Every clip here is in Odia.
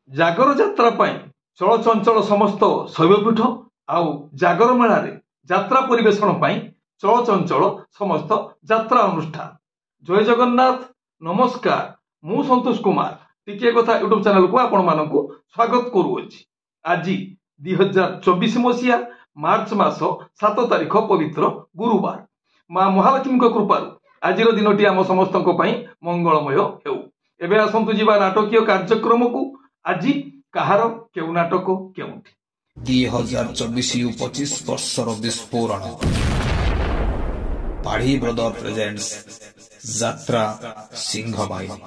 ଜାଗର ଯାତ୍ରା ପାଇଁ ଚଳଚଞ୍ଚଳ ସମସ୍ତ ଶୈବପୀଠ ଆଉ ଜାଗର ମେଳାରେ ଯାତ୍ରା ପରିବେଷଣ ପାଇଁ ଚଳଚଞ୍ଚଳ ସମସ୍ତ ଯାତ୍ରା ଅନୁଷ୍ଠାନ। ଜୟ ଜଗନ୍ନାଥ, ନମସ୍କାର। ମୁଁ ସନ୍ତୋଷ କୁମାର ଟିକିଏ କଥା ୟୁଟ୍ୟୁବ ଚ୍ୟାନେଲକୁ ଆପଣମାନଙ୍କୁ ସ୍ୱାଗତ କରୁଅଛି। ଆଜି 2024 ମସିହା ମାର୍ଚ୍ଚ ମାସ 7 ତାରିଖ ପବିତ୍ର ଗୁରୁବାର। ମା ମହାଲକ୍ଷ୍ମୀଙ୍କ କୃପାରୁ ଆଜିର ଦିନଟି ଆମ ସମସ୍ତଙ୍କ ପାଇଁ ମଙ୍ଗଳମୟ ହେଉ। ଏବେ ଆସନ୍ତୁ ଯିବା ନାଟକୀୟ କାର୍ଯ୍ୟକ୍ରମକୁ। ଆଜି କାହାର କେଉଁ ନାଟକ କେଉଁଠି? 2024-25 ବର୍ଷର ବିସ୍ଫୋରଣ। ପାଢ଼ୀ ବ୍ରଦର ପ୍ରେଜେଣ୍ଟସ୍ ଯାତ୍ରା ସିଂହବାହିନୀ।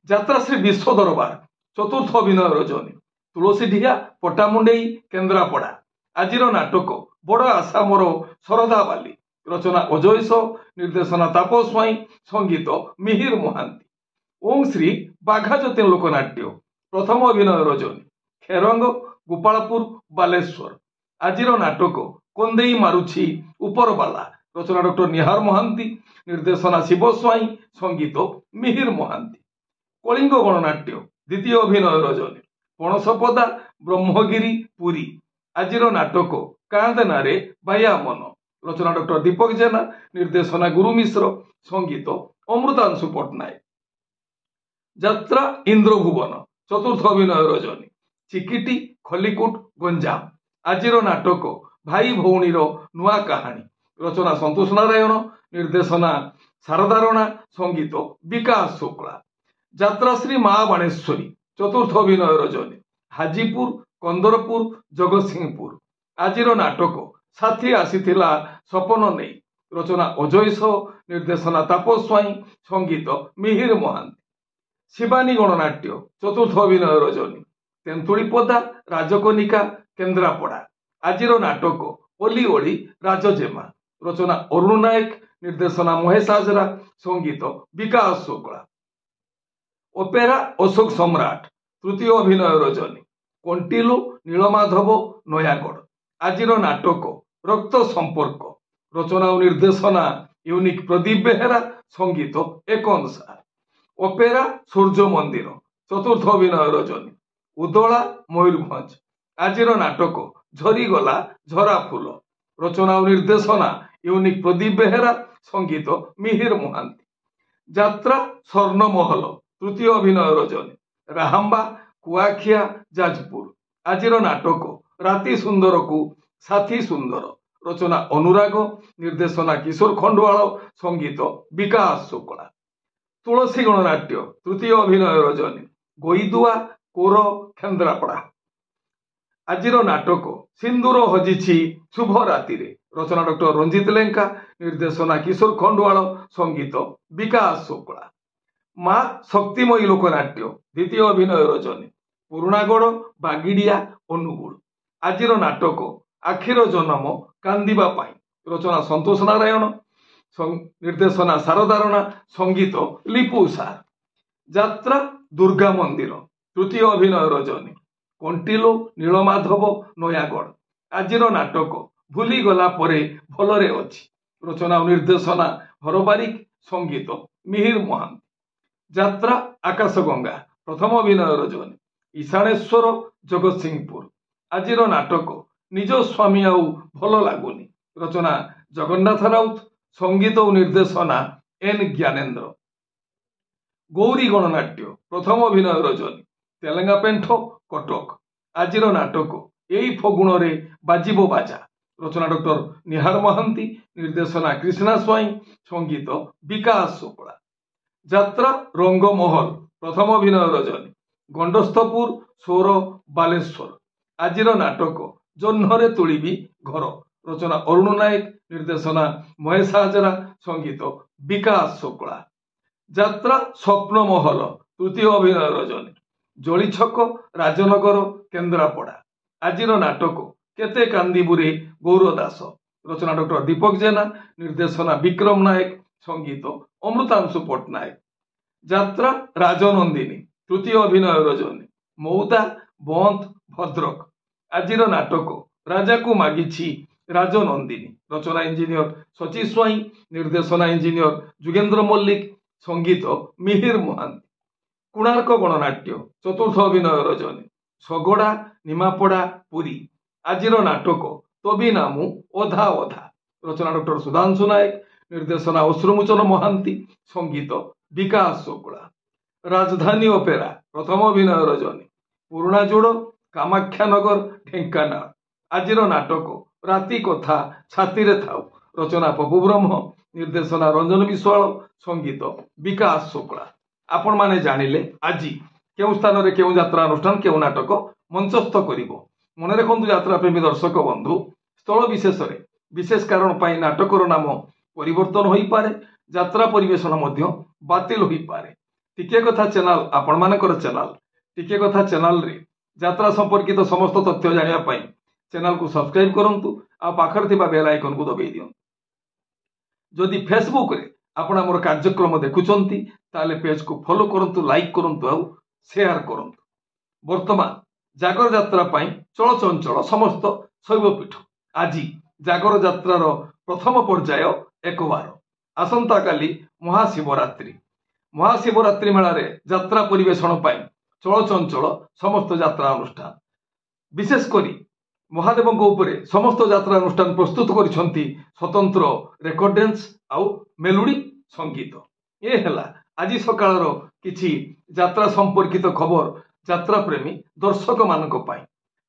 ଯାତ୍ରା ଶ୍ରୀ ବିଶ୍ୱ ଦରବାର ଚତୁର୍ଥ ଅଭିନୟ ରଜନୀ। ତୁଳସୀଢିଆ, ପଟ୍ଟାମୁଣ୍ଡେଇ, କେନ୍ଦ୍ରାପଡ଼ା। ଆଜିର ନାଟକ ବଡ଼ ଆଶା ମୋର ଶରଧା ବାଲି। ରଚନା ଅଜୟ ସ, ନିର୍ଦ୍ଦେଶନା ତାପସ ସ୍ୱାଇଁ, ସଙ୍ଗୀତ ମିହିର ମହାନ୍ତି। ଓଁ ଶ୍ରୀ ବାଘାଯତୀନ ଲୋକନାଟ୍ୟ। ପ୍ରଥମ ଅଭିନୟ ରଜନୀ। ଖେରଙ୍ଗ, ଗୋପାଳପୁର, ବାଲେଶ୍ୱର। ଆଜିର ନାଟକ କନ୍ଦେଇ ମାରୁଛି ଉପରବାଲା। ରଚନା ଡକ୍ଟର ନିହାର ମହାନ୍ତି, ନିର୍ଦ୍ଦେଶନା ଶିବ ସ୍ୱାଇଁ, ସଙ୍ଗୀତ ମିହିର ମହାନ୍ତି। କଳିଙ୍ଗ ଗଣନାଟ୍ୟ ଦ୍ୱିତୀୟ ଅଭିନୟ ରଜନୀ। ପଣସପଦା, ବ୍ରହ୍ମଗିରି, ପୁରୀ। ଆଜିର ନାଟକ କାନ୍ଦେନାରେ ବାୟା ମନ। ରଚନା ଡକ୍ଟର ଦୀପକ ଜେନା, ନିର୍ଦ୍ଦେଶନା ଗୁରୁ ମିଶ୍ର, ସଙ୍ଗୀତ ଅମୃତାଂଶୁ ପଟ୍ଟନାୟକ। ଯାତ୍ରା ଇନ୍ଦ୍ରଭୁବନ ଚତୁର୍ଥ ଅଭିନୟ ରଜନୀ। ଚିକିଟି, ଖଲିକୋଟ, ଗଞ୍ଜାମ। ଆଜିର ନାଟକ ଭାଇ ଭଉଣୀର ନୂଆ କାହାଣୀ। ରଚନା ସନ୍ତୋଷ ନାରାୟଣ, ନିର୍ଦ୍ଦେଶନା ଶାରଦା ରଣା, ସଙ୍ଗୀତ ବିକାଶ ଶୁକ୍ଳା। ଯାତ୍ରା ଶ୍ରୀ ମା ବାଣେଶ୍ୱରୀ ଚତୁର୍ଥ ଅଭିନୟ ରଜନୀ। ହାଜିପୁର, କନ୍ଦରପୁର, ଜଗତସିଂହପୁର। ଆଜିର ନାଟକ ସାଥୀ ଆସିଥିଲା ସପନ ନେଇ। ରଚନା ଅଜୟ ସ, ନିର୍ଦ୍ଦେଶନା ତାପସ ସ୍ୱାଇଁ, ସଙ୍ଗୀତ ମିହିର ମହାନ୍ତି। ଶିବାନୀ ଗଣନାଟ୍ୟ ଚତୁର୍ଥ ଅଭିନୟ ରଜନୀ। ତେନ୍ତୁଳିପଦା, ରାଜକନିକା, କେନ୍ଦ୍ରାପଡ଼ା। ଆଜିର ନାଟକ ଅଲି ଓଳି ରାଜଜେମା। ରଚନା ଅରୁଣ ନାୟକ, ନିର୍ଦ୍ଦେଶନା ମହେଶ ହାଜରା, ସଙ୍ଗୀତ ବିକାଶ ଶୁକ୍ଳା। ଅପେରା ଅଶୋକ ସମ୍ରାଟ ତୃତୀୟ ଅଭିନୟ ରଜନୀ। କଣ୍ଟିଲୋ, ନୀଳମାଧବ, ନୟାଗଡ଼। ଆଜିର ନାଟକ ରକ୍ତ ସମ୍ପର୍କ। ରଚନା ଓ ନିର୍ଦ୍ଦେଶନା ୟୁନିକ ପ୍ରଦୀପ ବେହେରା, ସଙ୍ଗୀତ ଏକ ଅନୁସାର। ଅପେରା ସୂର୍ଯ୍ୟ ମନ୍ଦିର ଚତୁର୍ଥ ଅଭିନୟ ରଜନୀ। ଉଦଳା, ମୟୂରଭଞ୍ଜ। ଆଜିର ନାଟକ ଝରିଗଲା ଝରା ଫୁଲ। ରଚନା ଓ ନିର୍ଦ୍ଦେଶନା ୟୁନିକ ପ୍ରଦୀପ ବେହେରା, ସଙ୍ଗୀତ ମିହିର ମହାନ୍ତି। ଯାତ୍ରା ସ୍ୱର୍ଣ୍ଣମହଲ ତୃତୀୟ ଅଭିନୟ ରଜନୀ। ରାହାମ୍ବା, କୁଆଖିଆ, ଯାଜପୁର। ଆଜିର ନାଟକ ରାତି ସୁନ୍ଦରକୁ ସାଥୀ ସୁନ୍ଦର। ରଚନା ଅନୁରାଗ, ନିର୍ଦ୍ଦେଶନା କିଶୋର ଖଣ୍ଡୁଆଳ, ସଙ୍ଗୀତ ବିକାଶ ଶୁକ୍ଳା। ତୁଳସୀ ଗଣନାଟ୍ୟ ତୃତୀୟ ଅଭିନୟ ରଜନୀ। ଗୋଇଦୁଆ, କୋର, କେନ୍ଦ୍ରାପଡ଼ା। ଆଜିର ନାଟକ ସିନ୍ଦୁର ହଜିଛି ଶୁଭ ରାତିରେ। ରଚନା ଡକ୍ଟର ରଞ୍ଜିତ ଲେଙ୍କା, ନିର୍ଦ୍ଦେଶନା କିଶୋର ଖଣ୍ଡୁଆଳ, ସଙ୍ଗୀତ ବିକାଶ ଶୁକ୍ଳା। ମା ଶକ୍ତିମୟୀ ଲୋକନାଟ୍ୟ ଦ୍ୱିତୀୟ ଅଭିନୟ ରଜନୀ। ପୁରୁଣାଗଡ଼, ବାଗିଡ଼ିଆ, ଅନୁଗୁଳ। ଆଜିର ନାଟକ ଆଖିର ଜନମ କାନ୍ଦିବା ପାଇଁ। ରଚନା ସନ୍ତୋଷ ନାରାୟଣ, ନିର୍ଦ୍ଦେଶନା ଶାରଦା ରଣା, ସଙ୍ଗୀତ ଲିପୁ ସାର। ଯାତ୍ରା ଦୁର୍ଗା ମନ୍ଦିର ତୃତୀୟ ଅଭିନୟ ରଜନୀ। କଣ୍ଟିଲୋ, ନୀଳମାଧବ, ନୟାଗଡ଼। ଆଜିର ନାଟକ ଭୁଲିଗଲା ପରେ ଭଲରେ ଅଛି। ରଚନା ଓ ନିର୍ଦ୍ଦେଶନା ହରବାରିକ, ସଙ୍ଗୀତ ମିହିର ମହାନ୍ତି। ଯାତ୍ରା ଆକାଶଗଙ୍ଗା ପ୍ରଥମ ଅଭିନୟ ରଜନୀ। ଇଶାଣେଶ୍ୱର, ଜଗତସିଂହପୁର। ଆଜିର ନାଟକ ନିଜ ସ୍ୱାମୀ ଆଉ ଭଲ ଲାଗୁନି। ରଚନା ଜଗନ୍ନାଥ ରାଉତ, ସଙ୍ଗୀତ ଓ ନିର୍ଦ୍ଦେଶନା ଏନ୍ ଜ୍ଞାନେନ୍ଦ୍ର। ଗୌରୀ ଗଣନାଟ୍ୟ ପ୍ରଥମ ଅଭିନୟ ରଜନୀ। ତେଲେଙ୍ଗାପେଣ୍ଠ, କଟକ। ଆଜିର ନାଟକ ଏଇ ଫଗୁଣରେ ବାଜିବ ବାଜା। ରଚନା ଡକ୍ଟର ନିହାର ମହାନ୍ତି, ନିର୍ଦ୍ଦେଶନା କ୍ରିଷ୍ଣା ସ୍ୱାଇଁ, ସଙ୍ଗୀତ ବିକାଶ ଶୁକ୍ଳା। ଯାତ୍ରା ରଙ୍ଗମହଲ ପ୍ରଥମ ଅଭିନୟ ରଜନୀ। ଗଣ୍ଡସ୍ଥପୁର, ସୋର, ବାଲେଶ୍ୱର। ଆଜିର ନାଟକ ଜହ୍ନରେ ତୁଳିବି ଘର। ରଚନା ଅରୁଣ ନାୟକ, ନିର୍ଦ୍ଦେଶନା ମହେଶ ହାଜରା, ସଙ୍ଗୀତ ବିକାଶ ଶୁକ୍ଳା। ଯାତ୍ରା ସ୍ୱପ୍ନମହଲ ତୃତୀୟ ଅଭିନୟ ରଜନୀ। ଜଳିଛକ, ରାଜନଗର, କେନ୍ଦ୍ରାପଡ଼ା। ଆଜିର ନାଟକ କେତେ କାନ୍ଦିବୁରେ ଗୌର ଦାସ। ରଚନା ଡକ୍ଟର ଦୀପକ ଜେନା, ନିର୍ଦ୍ଦେଶନା ବିକ୍ରମ ନାୟକ, ସଙ୍ଗୀତ ଅମୃତାଂଶୁ ପଟ୍ଟନାୟକ। ଯାତ୍ରା ରାଜନନ୍ଦିନୀ ତୃତୀୟ ଅଭିନୟ ରଜନୀ। ମଉଦା, ବନ୍ଦ, ଭଦ୍ରକ। ଆଜିର ନାଟକ ରାଜାକୁ ମାଗିଛି ରାଜନନ୍ଦିନୀ। ରଚନା ଇଞ୍ଜିନିୟର ଶଚୀ ସ୍ୱାଇଁ, ନିର୍ଦ୍ଦେଶନା ଇଞ୍ଜିନିୟର ଯୁଗେନ୍ଦ୍ର ମଲ୍ଲିକ, संगीत मिहिर महांती। कोणार्क गणनाट्य चतुर्थ अभिनय रजनी शगड़ा निमापड़ा पुरी। आजिर नाटक तबी नामु अधा अधा रचना डॉक्टर सुधांशु नायक निर्देशना अश्रुमोचन महांती संगीत विकास शुक्ला। राजधानी अपेरा प्रथम अभिनय रजनी पुराणा जोड़ कामाख्यानगर ढेंकानाल। आजिर नाटक राति कथा छाती रे थाउ रचना पपु ब्रह्म निर्देशना रंजन विश्वाल संगीत विकास शुक्ला। आपण माने जानिले आज केउ स्थान रे केउ यात्रा अनुष्ठान केउ नाटक मंचस्थ करिवो मन रखु यात्रा प्रेमी दर्शक बंधु स्थल विशेष रे विशेष कारण पाई नाटकर नाम परिवर्तन होई पारे यात्रा परिवेशन मध्य बातिल होई पारे। टिके कथा चैनल आपण मानकर चैनल टिके कथा चैनल रे यात्रा संपर्कित समस्त तथ्य जानिया पाई चैनल को सब्सक्राइब करंतु आ पाखर थिबा बेल आइकन को दबाई दियंतु। जदि फेसबुक रे आपण हमर कार्यक्रम देखुचंती ताले पेज को फॉलो करंतु लाइक करंतु आ शेयर करंतु। वर्तमान जागर यात्रा पाई चल चंचल समस्त शैवपीठ आज जागर यात्रार प्रथम पर्याय एक बार आसंता काली महाशिवरात्रि महाशिवरात्रि मेला रे यात्रा परिवेशन पाई चल चंचल समस्त यात्रा अनुष्ठान विशेषकर महादेव उपरे समस्त यात्रा अनुष्ठान प्रस्तुत करिसंती स्वतंत्र रेकर्ड डांस आउ मेलोडी संगीत। ये हेला आज सकाळर किछि यात्रा संपर्कित खबर यात्रा प्रेमी दर्शक मानक पाई।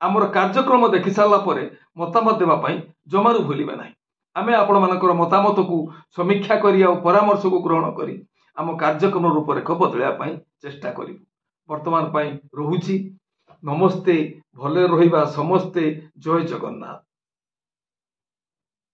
आमर कार्यक्रम देखि सारला परे मतामत देबा पाई जमारू भूलिबे नाही। आमे आपण मानकर मतामत को समीक्षा करी आ परामर्श को ग्रहण करी आम कार्यक्रम रूपरेख बदलैया पाई चेष्टा करिबु। वर्तमान पाई रहुछि नमस्ते भले रहिबा समस्ते जय जगन्नाथ।